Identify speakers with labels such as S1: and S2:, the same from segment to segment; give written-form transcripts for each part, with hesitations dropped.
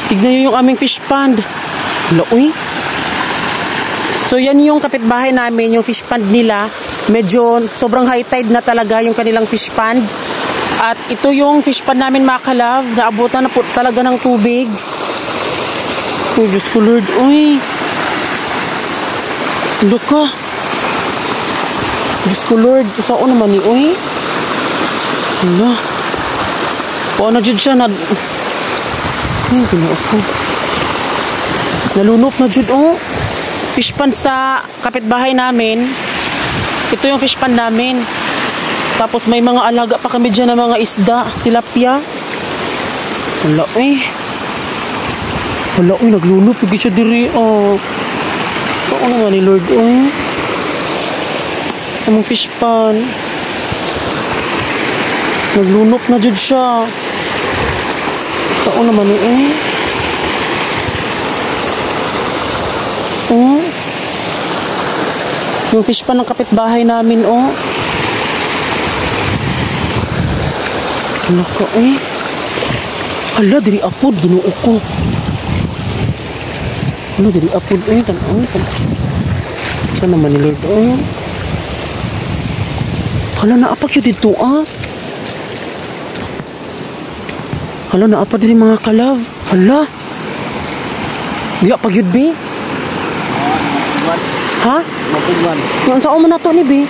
S1: Tignan nyo yung aming fish pond. Uy. So yan yung kapitbahay namin, yung fish pond nila. Medyo sobrang high tide na talaga yung kanilang fish pond. At ito yung fish pond namin mga kalab. Naabutan na po talaga ng tubig. Oh, Diyos ko Lord. Uy. Look ka. Diyos ko Lord. Saan naman ni Uy? Hala. O na dyan siya. Ay, ginawa ko. Nalunok na dyan. Oh. Fish pond sa kapitbahay namin. Ito yung fish pond namin. Tapos may mga alaga pa kami dyan ng mga isda. Tilapia. Hala eh. Hala eh. Naglunok. Pagin siya diri. Oh. Saan naman ni Lord? Oh. Among fish pond. Naglunok na dyan siya. Saan naman eh. Oh. Yung fish pond ng kapitbahay namin, oh. Ano ka, eh? Hala, diri apod, ginuo ko. Hala, diri apod, eh. Saan naman ni Lord, oh. Hala, naapak yun dito, ah. Hala, naapak din mga kalav. Hala. Di apag yun, be? Ha?
S2: Mapugman.
S1: Yung saan mo na to ni, be?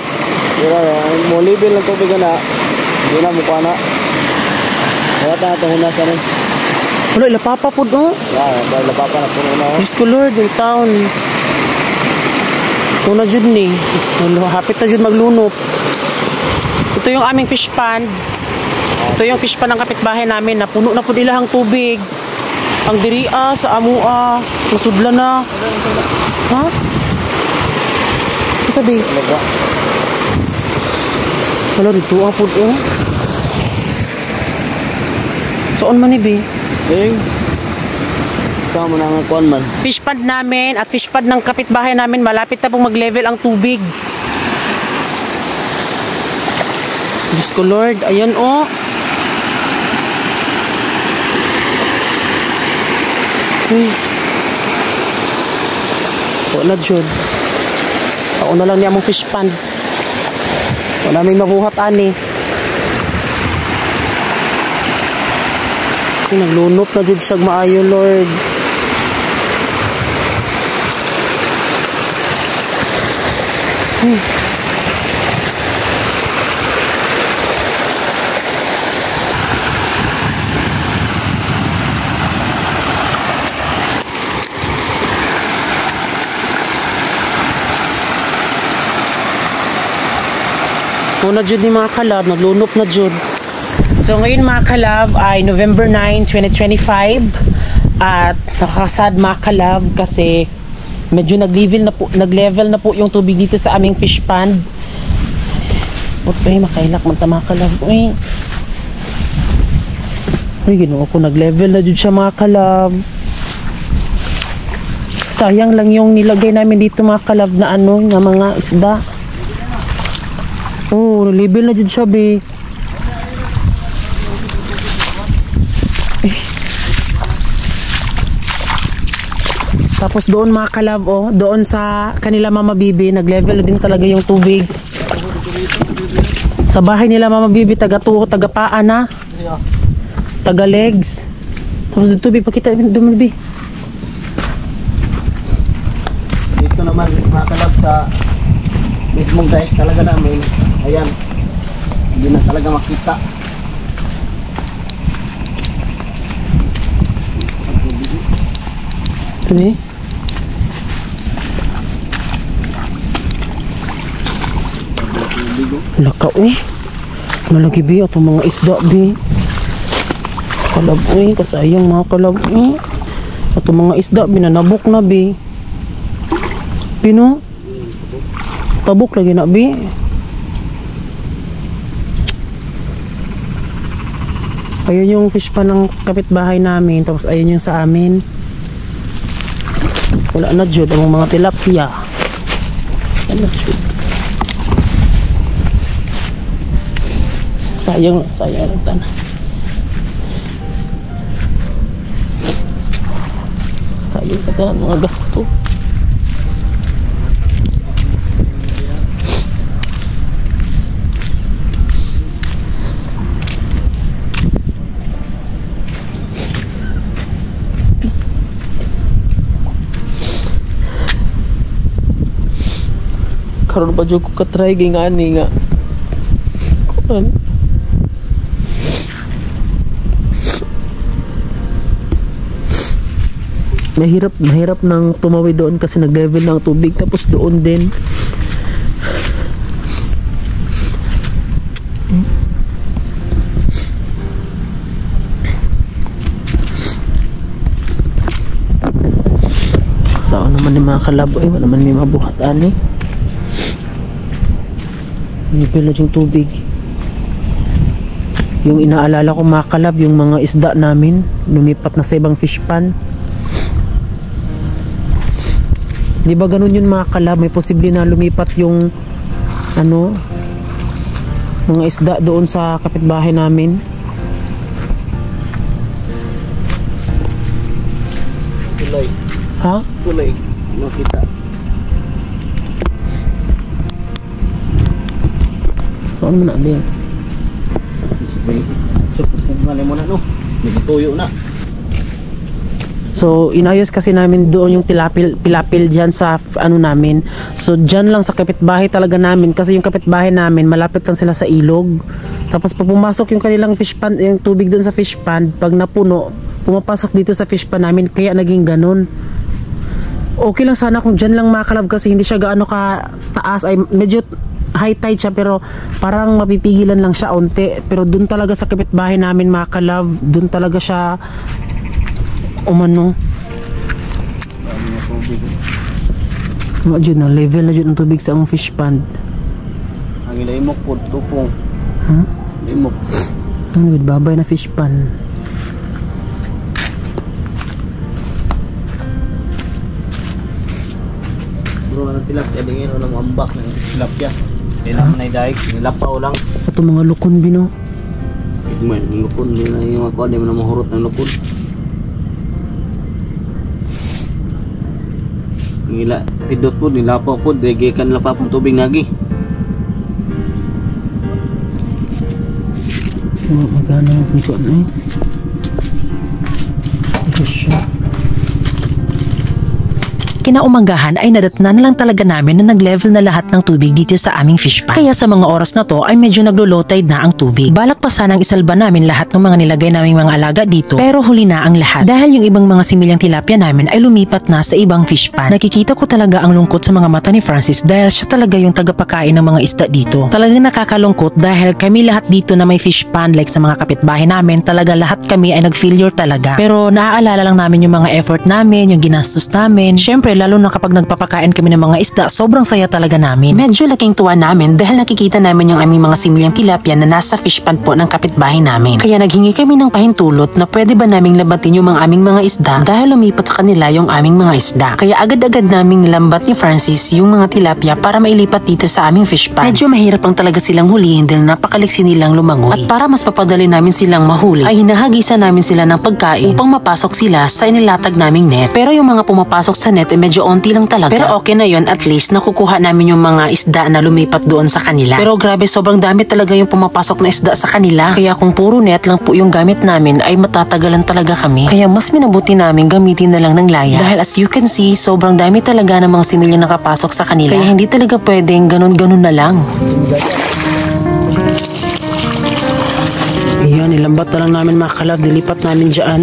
S2: Mo libil ng tubig na. Hindi na mukha na. Kaya tayo itong hunasa rin.
S1: Wala, ilapapa po do.
S2: Dahil lapapa na puno na.
S1: Diyos ko Lord, yung town. Una dyan ni. Hapit na dyan maglunop. Ito yung aming fish pond. Ito yung fish pond ng kapitbahay namin. Napuno na po nilahang tubig. Ang diria sa amua. Masudla na. Ha? Ano sabi? Wala dito ang food, oh. Saan man ni, be?
S2: Saan mo na nga kuhan man?
S1: Fish pond namin at fish pond ng kapitbahay namin. Malapit na pong mag-level ang tubig. Diyos ko Lord. Ayan, oh. Wala dyan. Ako na lang niya mong fish pond. Wala may mabuhat, ani. Naglunop na dyan siya maayo, Lord. Una dyan ni mga kalab, naglunop na dyan. So ngayon mga kalab ay November 9, 2025 at nakakasad mga kalab kasi medyo nag-level na po yung tubig dito sa aming fish pond. Uy, makailak man ta mga kalab. Uy, ginawa ko, nag-level na dyan siya mga kalab. Sayang lang yung nilagay namin dito mga kalab na ano, na mga isda. Oh, level na dyan siya, be. Tapos doon mga kalab, oh, doon sa kanila Mama Bibi, nag-level din talaga yung tubig. Sa bahay nila Mama Bibi, taga-tuho, taga-paa na. Taga-legs. Tapos dito, be, pakita doon, be.
S2: Dito naman mga kalab sa mismong guys talaga namin. Ayan. Hindi na talaga makita.
S1: Ito, be. Lakaw eh. Malagi be atong mga isda be. Kalab eh, kasayang mga kalab eh. Atong mga isda binanabok na be. Pino? Tabok lagi na be. Ayun yung fish pa ng kapitbahay namin, tapos ayun yung sa amin. Wala na dyan ang mga tilapia. Wala dyan. Sayang lang tanah. Ito mga gasto. Karon pa jud ko ka-try gay nga ani nga. Kuan. Mahirap nang tumawid doon kasi nag-level ng tubig tapos doon din. Saan naman ni mga kalabo wala naman may mabuhat ani. Level na yung tubig. Yung inaalala ko mga kalab, yung mga isda namin lumipat na sa ibang fish pan. Di ba ganun yun mga kalab? May posible na lumipat yung ano, mga isda doon sa kapitbahay namin.
S2: Kulay.
S1: Ha?
S2: Kulay. Makita.
S1: Saan mo na din?
S2: So, kung mo na no, nagtuyo na.
S1: So, inayos kasi namin doon yung pilapil dyan sa ano namin. So, dyan lang sa kapitbahay talaga namin. Kasi yung kapitbahay namin, malapit lang sila sa ilog. Tapos pag pumasok yung kanilang fish pan, yung tubig doon sa fish pan, pag napuno, pumapasok dito sa fish pan namin. Kaya naging ganun. Okay lang sana kung dyan lang makalab kasi hindi siya gaano ka taas. Ay, medyo high tide siya pero parang mapipigilan lang siya onte. Pero doon talaga sa kapitbahay namin mga kalab, doon talaga siya umano. Dyan na level na dyan ang tubig sa ang fish pond.
S2: Ang ilaimok po, tupong.
S1: Huh?
S2: Ilaimok.
S1: Ano yun, babay na fish pond.
S2: Bro, anong tilapia? Dingin o lang ambak ng tilapia. Hindi naman ay daig, nilapaw lang.
S1: Ito mga lukon bino.
S2: May lupon, hindi na yung ako, hindi mo na mahurot ng lupon. Ngila, pidot po, nilapaw po, degekan lang pa pang tubig nagi.
S1: Magana ang pagkuhan eh. Ito siya.
S3: Kinaumagahan ay nadatnan na lang talaga namin na nag-level na lahat ng tubig dito sa aming fish pan. Kaya sa mga oras na to ay medyo naglo-low tide na ang tubig. Balak pa sanang isalba namin lahat ng mga nilagay naming mga alaga dito. Pero huli na ang lahat. Dahil yung ibang mga similyang tilapia namin ay lumipat na sa ibang fish pan. Nakikita ko talaga ang lungkot sa mga mata ni Francis dahil siya talaga yung tagapakain ng mga isda dito. Talagang nakakalungkot dahil kami lahat dito na may fish pan like sa mga kapitbahay namin, talaga lahat kami ay nag-failure talaga. Pero naaalala lang namin yung mga effort namin, yung ginastos namin. Syempre, lalo na kapag nagpapakain kami ng mga isda, sobrang saya talaga namin. Medyo laking tuwa namin dahil nakikita namin yung aming mga similyang tilapia na nasa fish pan po ng kapitbahay namin. Kaya naghingi kami ng pahintulot na pwede ba naming lambatin yung mga aming mga isda dahil lumipat sa kanila yung aming mga isda. Kaya agad-agad naming nilambat ni Francis yung mga tilapia para mailipat dito sa aming fish pan. Medyo mahirap lang talaga silang hulihin dahil napakaliksi nilang lumangoy. At para mas papadali namin silang mahuli, ay hinahagisan namin sila ng pagkain upang mapasok sila sa inilatag naming net. Pero yung mga pumapasok sa net ay medyo onti lang talaga. Pero okay na yon, at least nakukuha namin yung mga isda na lumipat doon sa kanila. Pero grabe, sobrang dami talaga yung pumapasok na isda sa kanila. Kaya kung puro net lang po yung gamit namin ay matatagalan talaga kami. Kaya mas minabuti namin gamitin na lang ng laya. Dahil as you can see, sobrang dami talaga ng mga similya nakapasok sa kanila. Kaya hindi talaga pwedeng ganun-ganun na lang.
S1: Ayan, nilambat na lang namin mga kalab, dilipat namin dyan.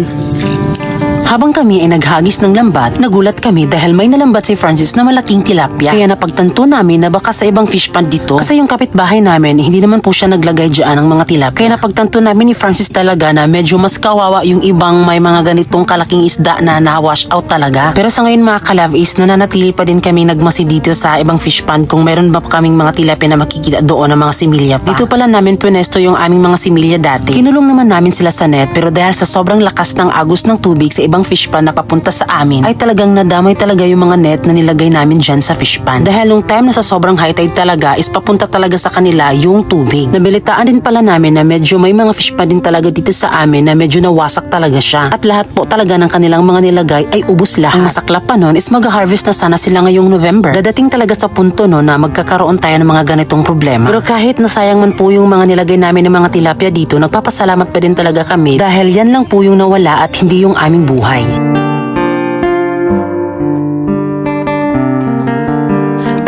S3: Habang kami ay naghagis ng lambat, nagulat kami dahil may nalambat si Francis na malaking tilapia. Kaya napagtanto namin na baka sa ibang fish pond dito. Kasi yung kapitbahay namin, hindi naman po siya naglagay dyan ng mga tilapia. Kaya napagtanto namin ni Francis talaga na medyo mas kawawa yung ibang may mga ganitong kalaking isda na na-wash out talaga. Pero sa ngayon mga kalab is nananatili pa din kami nagmasi dito sa ibang fish pond kung meron ba kaming mga tilapia na makikita doon ng mga similya pa. Dito pala namin punesto yung aming mga similya dati. Kinulong naman namin sila sa net pero dahil sa sobrang lakas ng agos ng tubig sa ibang ibang fish pond na papunta sa amin, ay talagang nadamay talaga yung mga net na nilagay namin dyan sa fish pond. Dahil nung time na sa sobrang high tide talaga is papunta talaga sa kanila yung tubig. Nabilitaan din pala namin na medyo may mga fish pond din talaga dito sa amin na medyo nawasak talaga siya. At lahat po talaga ng kanilang mga nilagay ay ubos lahat. Ang masaklap pa nun is mag-harvest na sana sila ngayong November. Dadating talaga sa punto no na magkakaroon tayo ng mga ganitong problema. Pero kahit nasayang man po yung mga nilagay namin ng mga tilapia dito, nagpapasalamat pa din talaga kami dahil yan lang po yung nawala at hindi yung aming buhay.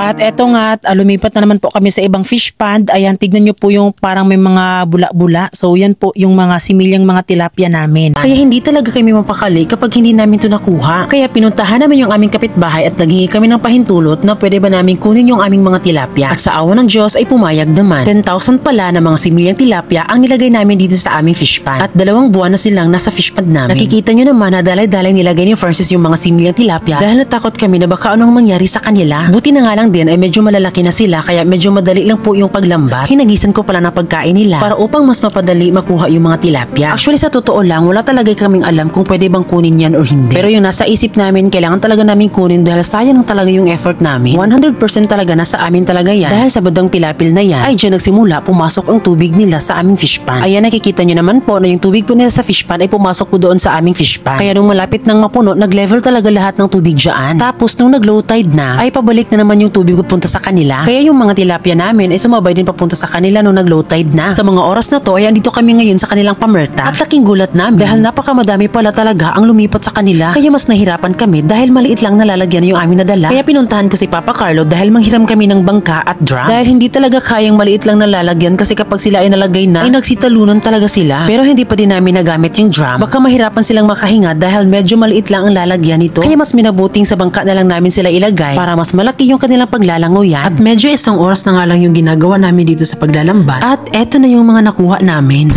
S3: At eto nga, lumipat na naman po kami sa ibang fish pond. Ayan, tignan nyo po yung parang may mga bula-bula. So yan po yung mga similyang mga tilapia namin. Kaya hindi talaga kami mapakali kapag hindi namin to nakuha. Kaya pinuntahan namin yung aming kapitbahay at naghingi kami ng pahintulot na pwede ba namin kunin yung aming mga tilapia. At sa awa ng Diyos ay pumayag naman. 10,000 pala na mga similyang tilapia ang nilagay namin dito sa aming fish pond. At 2 buwan na silang nasa fish pond namin. Nakikita nyo naman na dalay-dalay nilagay ni Francis yung mga similyang tilapia dahil natakot kami na baka anong mangyari sa kanila. Buti na nga lang ay medyo malalaki na sila kaya medyo madali lang po yung paglambat. Hinagisan ko pala ng pagkain nila para upang mas mapadali makuha yung mga tilapia. Actually sa totoo lang wala talaga kaming alam kung pwede bang kunin yan or hindi. Pero yung nasa isip namin kailangan talaga namin kunin dahil sayang talaga yung effort namin. 100% talaga nasa amin talaga yan. Dahil sa bandang pilapil na yan ay dyan nagsimula pumasok ang tubig nila sa aming fish pond. Ayan nakikita nyo naman po na yung tubig po nila sa fish pond ay pumasok po doon sa aming fish pond. Kaya nung malapit nang mapuno nag-level talaga lahat ng tubig dyan. Tapos nung nag-low tide na ay pabalik na naman yung tubig papunta sa kanila. Kaya yung mga tilapia namin ay sumabay din papunta sa kanila nung nag-low tide na. Sa mga oras na to ay andito kami ngayon sa kanilang pamerta. At laking gulat namin dahil napakamadami pala talaga ang lumipat sa kanila. Kaya mas nahirapan kami dahil maliit lang nalalagyan yung aming nadala. Kaya pinuntahan ko si Papa Carlo dahil manghiram kami ng bangka at drum. Dahil hindi talaga kayang maliit lang nalalagyan kasi kapag sila ay nalagay na ay nagsitalunan talaga sila. Pero hindi pa din namin nagamit yung drum. Baka mahirapan silang makahinga dahil medyo maliit lang ang lalagyan nito. Kaya mas minabuting sa bangka na lang namin sila ilagay para mas malaki yung kanilang paglalangoyan. At medyo 1 oras na nga lang yung ginagawa namin dito sa paglalambat. At eto na yung mga nakuha namin.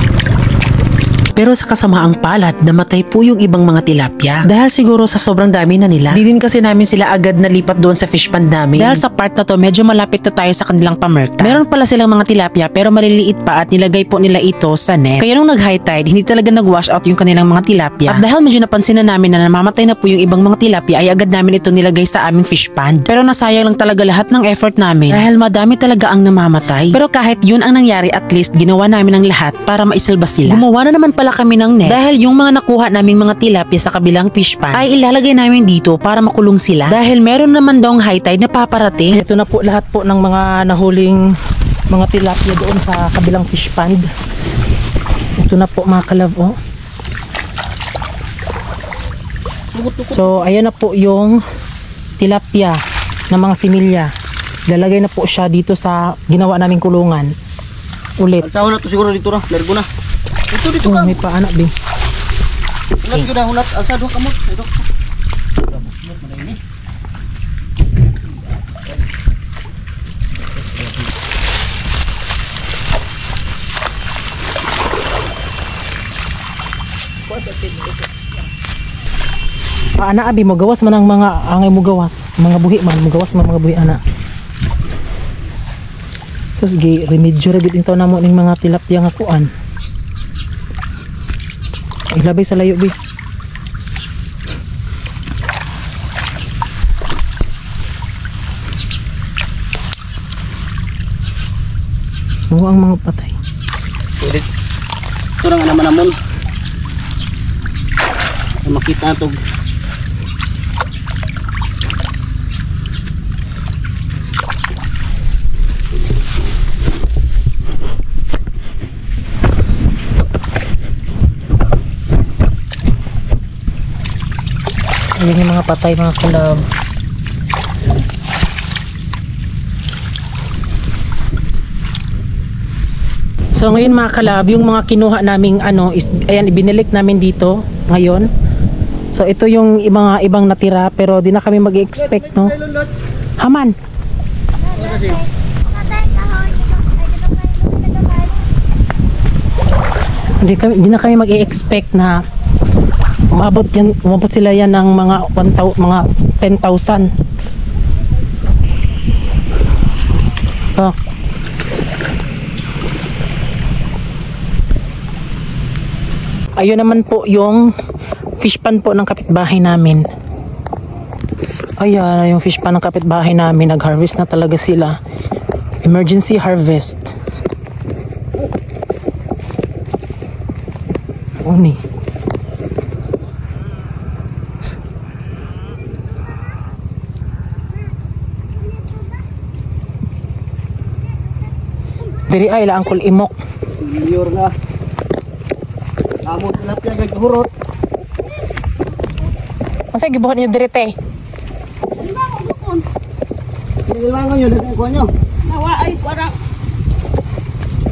S3: Pero sa kasamaang palad, namatay po yung ibang mga tilapia. Dahil siguro sa sobrang dami na nila, di din kasi namin sila agad nalipat doon sa fish pond namin. Dahil sa part na to, medyo malapit na tayo sa kanilang pamerta. Meron pala silang mga tilapia pero maliliit pa at nilagay po nila ito sa net. Kaya nung nag-high tide, hindi talaga nag-wash out yung kanilang mga tilapia. At dahil medyo napansin na namin na namamatay na po yung ibang mga tilapia, ay agad namin ito nilagay sa aming fish pond. Pero nasayang lang talaga lahat ng effort namin dahil madami talaga ang namamatay. Pero kahit yun ang nangyari, at least ginawa namin ang lahat para maisalba sila. Gumawa na naman pala kami ng net dahil yung mga nakuha naming mga tilapia sa kabilang fish pond ay ilalagay namin dito para makulong sila dahil meron naman daw high tide na paparating. Ito na po lahat po ng mga nahuling mga tilapia doon sa kabilang fish pond. Ito na po mga kalab, oh. So ayan na po yung tilapia na mga similya. Lalagay na po siya dito sa ginawa naming kulungan ulit.
S2: Alsawa na to siguro dito na, largo na. Dito ka.
S3: May paanak bing.
S2: Hunat ko na, hunat. Alsa, doon kamot. Ito.
S3: Paana abi mo gawas man ang mga angay mo gawas. Mga buhi man mo gawas man mga buhi ana. Tapos remedyo ra gid intaw namo ning mga tilapia nga kuan. Ilabay sa layo, bi. Oo, ang mga patay.
S2: Ulit. Ito lang naman namon. Makita ito.
S3: Ayan yung mga patay mga kulab. So ngayon mga kalab, yung mga kinuha naming is, ayan, ibinilik namin dito ngayon. So ito yung mga ibang natira pero di na kami mag-expect, no? Haman. Di na kami mag-expect na umabot sila yan ng mga 10,000. Oh. Ayun naman po yung fish pan po ng kapitbahay namin. Ayan, yung fish pan ng kapitbahay namin. Nag-harvest na talaga sila. Emergency harvest. Uni. Diri ay la angkol imok.
S2: Liyor nga. Amo tilapia kay hurot.
S3: Masa gibuhat niyo diri te?
S2: Nilangon yun ang kuha nyo.
S4: Nawa ay parang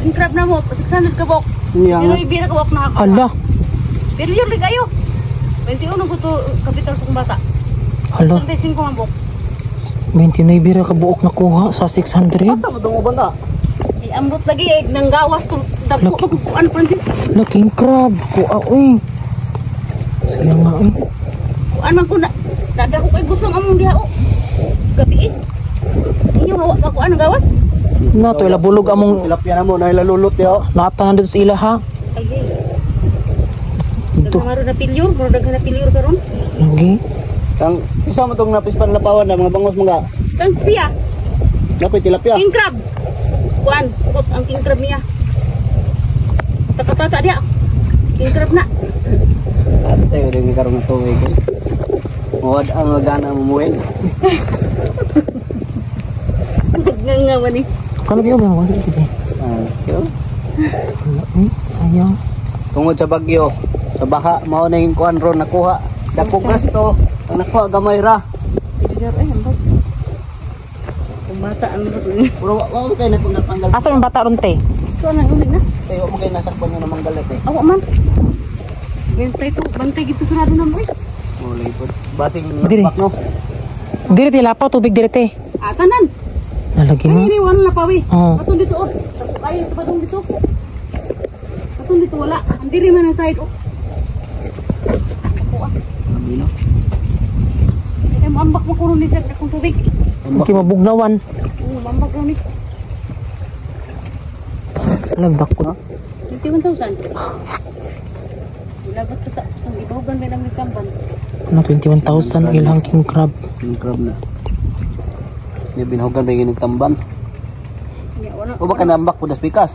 S4: yung crab na mo, 600 kabok.
S2: Niya
S4: Pero
S2: nga.
S4: ibira kabok na ako.
S3: Hala.
S4: Pero yun rin kayo. 21 ko to kapital kong bata.
S3: Hala.
S4: 35 ang bok.
S3: 29 bira ka buok nakuha sa 600.
S2: Asa mo itong ubanda?
S4: Ambot lagi eh, nang gawas to. Dagko
S3: Laki.
S4: ko ano Francis?
S3: Laking crab. Kuha uy. Sige nga uy.
S4: Kuan man ko na. Dada ko kay gusto ng among diha o. Gabi eh. Inyo hawa ka kuan ang gawas?
S3: Na to ila bulog among
S2: Tilapia na mo na ilalulot yo.
S3: natanan dito sa ila ha.
S4: Ay di.
S3: Ito.
S4: Dagmaro na pilyur, muro daghan na pilyur karon.
S3: Lagi.
S2: Kang isa mo tong napispan lapawan na mga bangos mga.
S4: Kang piya,
S2: Napay tilapia.
S4: king crab. Kuan, ukot ang king crab niya. Takatata dia. King crab na.
S2: Ate rin karon na tuwig. Muwad ang gana mo muwin.
S4: Nga man ni.
S3: Kalau biyo ba mo dito?
S2: Yo.
S3: Hala uy, sayang.
S2: Tungod sa bagyo, sa baha mao na yung kuan ron nakuha. Dako gasto, ang nakuha gamay ra.
S4: Diyan ay ambot. Bata ang ambot ni.
S2: Pero wa mo kay napanggal.
S3: Asa yung bata ron te?
S4: So nang ulit na.
S2: Tayo mo kay nasakpan nga namang galit eh.
S4: Awa man. Bantay gitu sarado na mo eh.
S2: Mulay po. Basing
S3: Diri.
S2: bak no.
S3: Diri te lapaw tubig diri te.
S4: Tanan.
S3: Nalagi
S4: Ay
S3: na.
S4: iniwan na pawi.
S3: Oo.
S4: Atong dito oh. Ay sa patong dito. Atong dito wala. Andiri man ang side oh. Ako ah.
S2: Amino.
S4: Ay mambak mo kuno ni sa akong tubig.
S3: Ki mabugnawan.
S4: Mambak ro ni.
S3: Lagdak ko.
S4: 21,000. Ilagot ko sa ang ibogan may lang ni kamban.
S3: Ano 21,000 ang ilang king crab.
S2: Yung crab na. Ni binhugan ba yung tamban?
S4: Nya wala.
S2: O baka nambak po das pikas.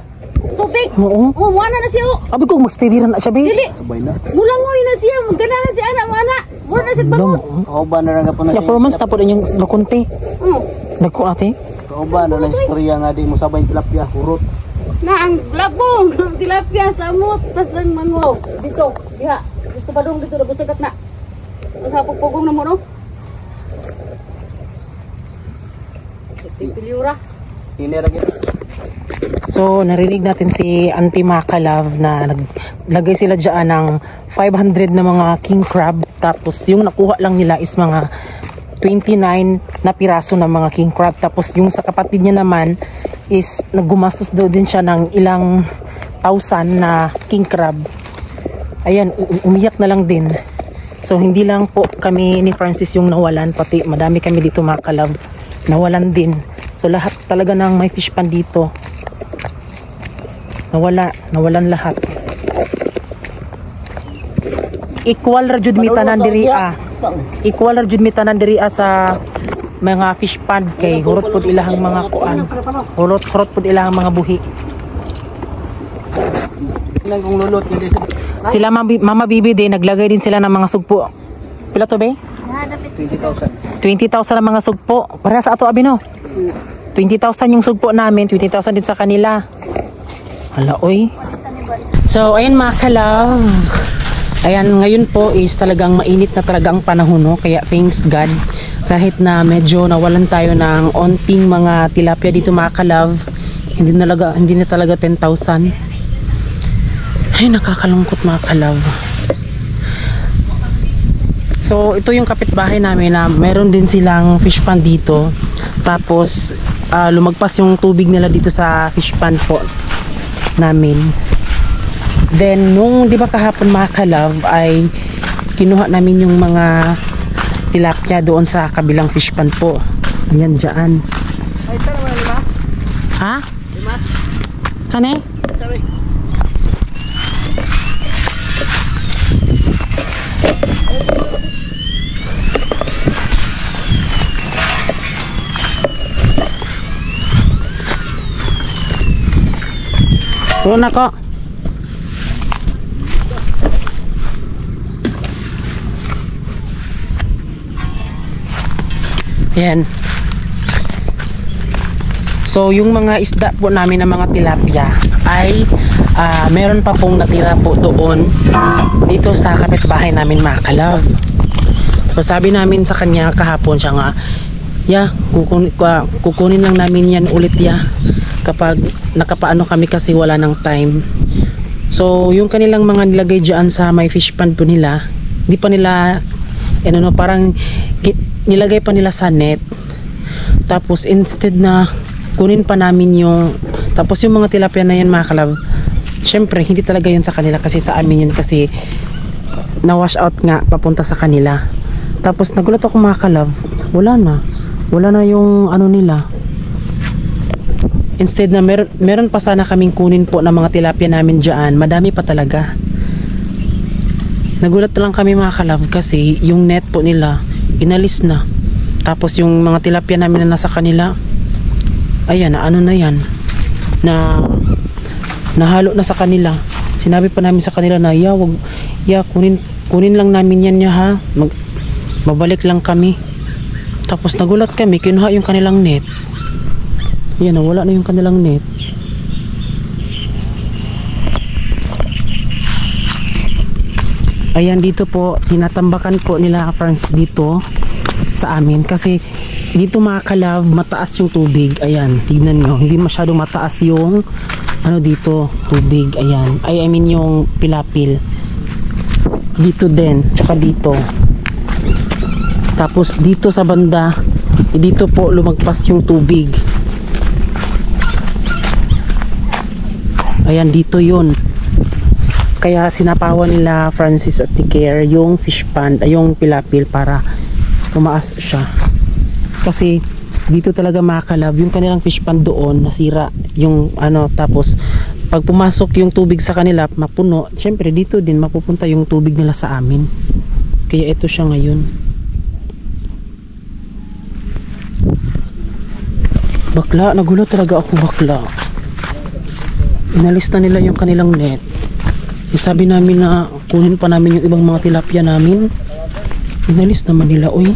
S4: Tubig.
S3: Oo.
S4: Oh, muana na siya oh.
S3: Abi ko magstay diri na siya be.
S4: Dili.
S2: Sabay na.
S4: Mulangoy na siya. Gana na si anak mo anak. Mura na siya bangus.
S2: Kauban na lang po na
S3: Ya 4 months tapos inyong lakunti.
S4: Oh.
S3: Nagko ate.
S2: Kauban na lang istorya nga di mo sabay tilapia hurot.
S4: Na ang labong, tilapia, samot, tas lang mango. Dito, diha. Dito ba dong dito, labong sagat na. Ang sapog-pugong na mo, no? Piliura.
S2: Hinera gyud.
S3: So narinig natin si Auntie Makalav na naglagay sila dyan ng 500 na mga king crab. Tapos yung nakuha lang nila is mga 29 na piraso ng mga king crab. Tapos yung sa kapatid niya naman is naggumastos daw din siya ng ilang thousand na king crab. Ayan, umiyak na lang din. So hindi lang po kami ni Francis yung nawalan, pati madami kami dito Makalav nawalan din. So lahat talaga ng may fish pan dito nawalan lahat. Equal ra jud mi tanan diri Equal ra jud mi tanan diri sa mga fish pond kay hurot pud ilahang mga kuan. Hurot pud ilahang mga buhi.
S2: Nang kung lulot hindi
S3: Sila Mama Bibi din naglagay din sila ng mga sugpo. Pila to be?
S2: 20,000.
S3: 20,000 ang mga sugpo. Para sa ato abi no. 20,000 yung sugpo namin, 20,000 din sa kanila. Hala oy. So ayun mga ka-love. Ayan, ngayon po is talagang mainit na talaga ang panahon, no? Kaya thanks God. Kahit na medyo nawalan tayo ng onting mga tilapia dito mga ka-love, hindi na talaga 10,000. Ay, nakakalungkot mga ka-love. So ito yung kapitbahay namin na meron din silang fish pond dito. Tapos lumagpas yung tubig nila dito sa fish pond po namin. Then nung di ba kahapon mga ka-love ay kinuha namin yung mga tilapia doon sa kabilang fish pond po. Ayan dyan.
S2: Ay tara wala lima.
S3: Ha?
S2: Lima.
S3: Kane?
S2: Sabi.
S1: Puno na ko. Ayan. So, yung mga isda po namin ng mga tilapia ay meron pa pong natira po doon dito sa kapitbahay namin, mga kalab. Tapos sabi namin sa kanya kahapon siya nga, kukunin lang namin yan ulit kapag nakapaano kami kasi wala ng time. So, yung kanilang mga nilagay dyan sa may fish pond po nila, hindi pa nila parang nilagay pa nila sa net. Tapos instead na kunin pa namin yung tapos yung mga tilapia na yan, mga kalab, syempre hindi talaga yun sa kanila kasi sa amin yun kasi na wash out nga papunta sa kanila. Tapos nagulat ako, mga kalab, wala na yung ano nila. Instead na meron pa sana kaming kunin po ng mga tilapia namin dyan, madami pa talaga. Nagulat lang kami, mga kalab, kasi yung net po nila inalis na. Tapos yung mga tilapia namin na nasa kanila, ayan, ano na yan, nahalo na sa kanila. Sinabi pa namin sa kanila na kunin lang namin yan ha, babalik lang kami. Tapos nagulat kami, kinuha yung kanilang net. Ayan, wala na yung kanilang net. Ayan, dito po tinatambakan po nila, friends, dito sa amin kasi dito, mga kalab, mataas yung tubig. Ayan, tignan nyo, hindi masyado mataas yung ano dito, tubig. Ayan, I mean yung pilapil dito din, tsaka dito. Tapos dito sa banda, dito po lumagpas yung tubig. Ayan, dito yun. Kaya sinapawan nila Francis at Tiker yung fish pond, yung pilapil para tumaas siya. Kasi dito talaga, mga kalab, yung kanilang fish pond doon nasira yung ano, tapos pag pumasok yung tubig sa kanila mapuno, syempre dito din mapupunta yung tubig nila sa amin. Kaya ito siya ngayon. Bakla, nagulat talaga ako, bakla. Inalis na nila yung kanilang net. Sabi namin na kunin pa namin yung ibang mga tilapia namin, inalis naman nila. Uy,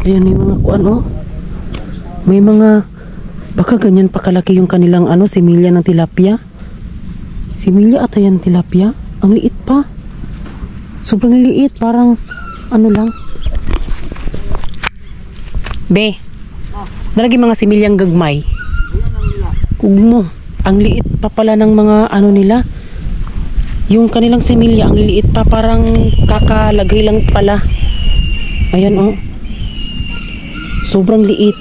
S1: ayan, may mga may mga baka ganyan pa kalaki yung kanilang similya ng tilapia. Similya ata yan, tilapia. Ang liit pa, sobrang liit, parang lang. Be, nalagi mga similyang gagmay. Kugmo, ang liit pa pala ng mga nila. Yung kanilang similya, ang liit pa, parang kakalagay lang pala. Ayan, sobrang liit.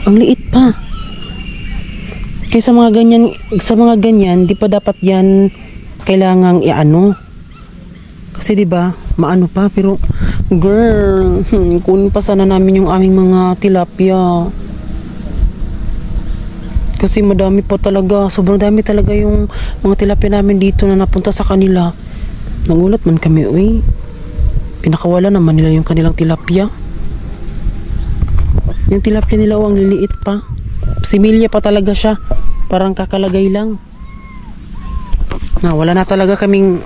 S1: Ang liit pa. Kaya sa mga ganyan, di pa dapat yan kailangang kasi di ba, maano pa, pero girl, kunin pa sana namin yung aming mga tilapia. Kasi madami pa talaga, sobrang dami talaga yung mga tilapia namin dito na napunta sa kanila. Nagulat man kami, uy. Pinakawala naman nila yung kanilang tilapia. Yung tilapia nila, ang liliit pa. Similya pa talaga siya. Parang kakalagay lang. Wala na talaga kaming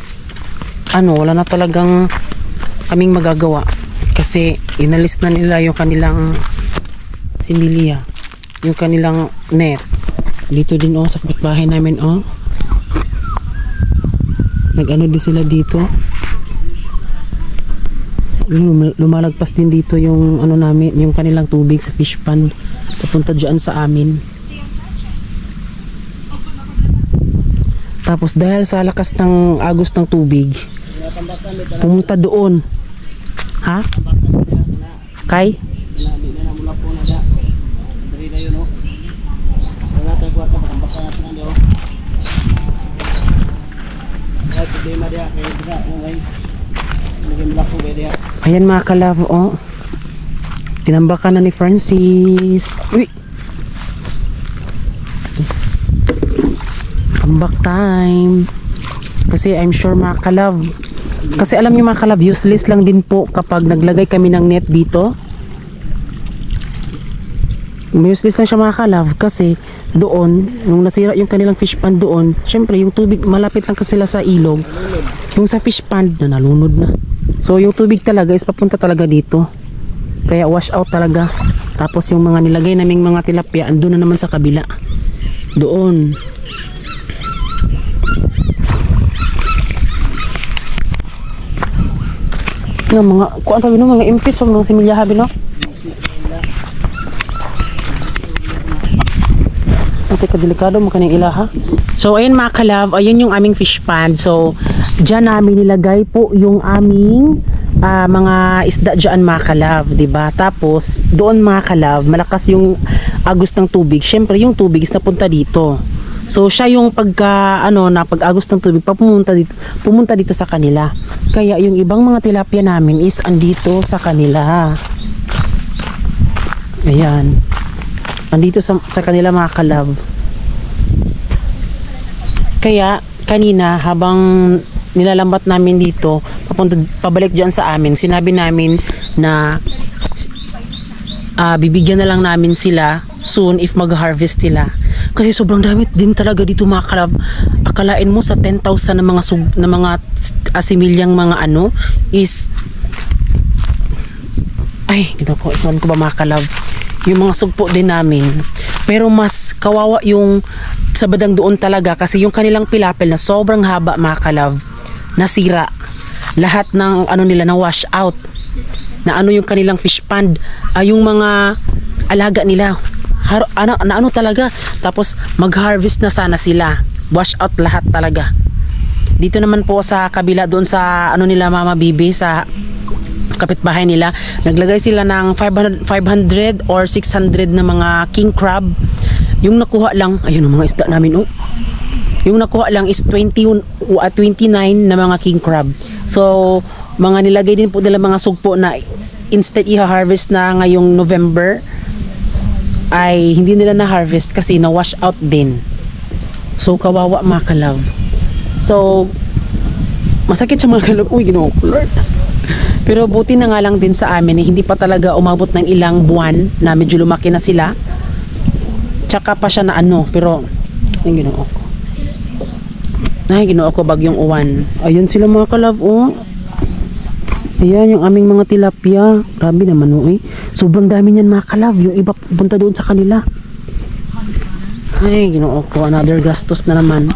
S1: wala na talagang kaming magagawa. Kasi inalis na nila yung kanilang similya. Yung kanilang net. Dito din sa kapitbahay namin nag-ano din sila dito. Lumalagpas din dito yung namin, yung kanilang tubig sa fish pond papunta dyan sa amin. Tapos dahil sa lakas ng agos ng tubig, pumunta doon. Ha? Kay? Ayan, mga kalab, tinambakan na ni Francis. Uy, tambak time. Kasi I'm sure, mga kalab, kasi alam niyo, mga kalab, useless lang din po kapag naglagay kami ng net dito. Useless lang siya mga kalab kasi doon, nung nasira yung kanilang fish pond doon, syempre yung tubig malapit lang kasi sila sa ilog. Yung sa fish pond na nalunod na. So yung tubig talaga is papunta talaga dito. Kaya wash out talaga. Tapos yung mga nilagay naming mga tilapia andun na naman sa kabila. Doon. Nga mga, kuan pa bino, mga impis pa mga similyaha bino. Ate delikado mo kaning ilaha. So ayun mga kalab, ayun yung aming fish pond. So diyan namin nilagay po yung aming mga isda diyan mga kalab, 'di ba? Tapos doon mga kalab, malakas yung agos ng tubig. Syempre yung tubig is napunta dito. So siya yung pag-agos ng tubig pumunta dito sa kanila. Kaya yung ibang mga tilapia namin is andito sa kanila. Ayan. Andito sa kanila mga kalab. Kaya kanina habang nilalambat namin dito, pabalik diyan sa amin, sinabi namin na bibigyan na lang namin sila soon if mag-harvest sila. Kasi sobrang dami din talaga dito mga kalab. Akalain mo sa 10,000 na mga asimilyang mga is ay, iwan ko ba mga kalab? Yung mga sugpo din namin. Pero mas kawawa yung sa badang doon talaga kasi yung kanilang pilapil na sobrang haba mga kalab, nasira. Lahat ng nila na wash out. Na yung kanilang fish pond, yung mga alaga nila. Talaga. Tapos mag-harvest na sana sila. Wash out lahat talaga. Dito naman po sa kabila doon sa nila Mama Bibi sa kapitbahay nila, naglagay sila ng 500 or 600 na mga king crab. Yung nakuha lang, ayun ang mga isda namin yung nakuha lang is 29 na mga king crab. So mga nilagay din po nila mga sugpo na instead i-harvest na ngayong November ay hindi nila na-harvest kasi na-wash out din. So kawawa mga kalab. So masakit sa mga kalab. Uy, Ginoo ko Lord. Pero buti na nga lang din sa amin hindi pa talaga umabot ng ilang buwan na medyo lumaki na sila. Tsaka pa siya na pero yung Ginoo ko. Ginoo ko bagyong uwan. Ayun sila mga kalab Ayan yung aming mga tilapia. Grabe naman sobrang dami niyan mga kalab. Yung iba punta doon sa kanila. Ay Ginoo ko, another gastos na naman.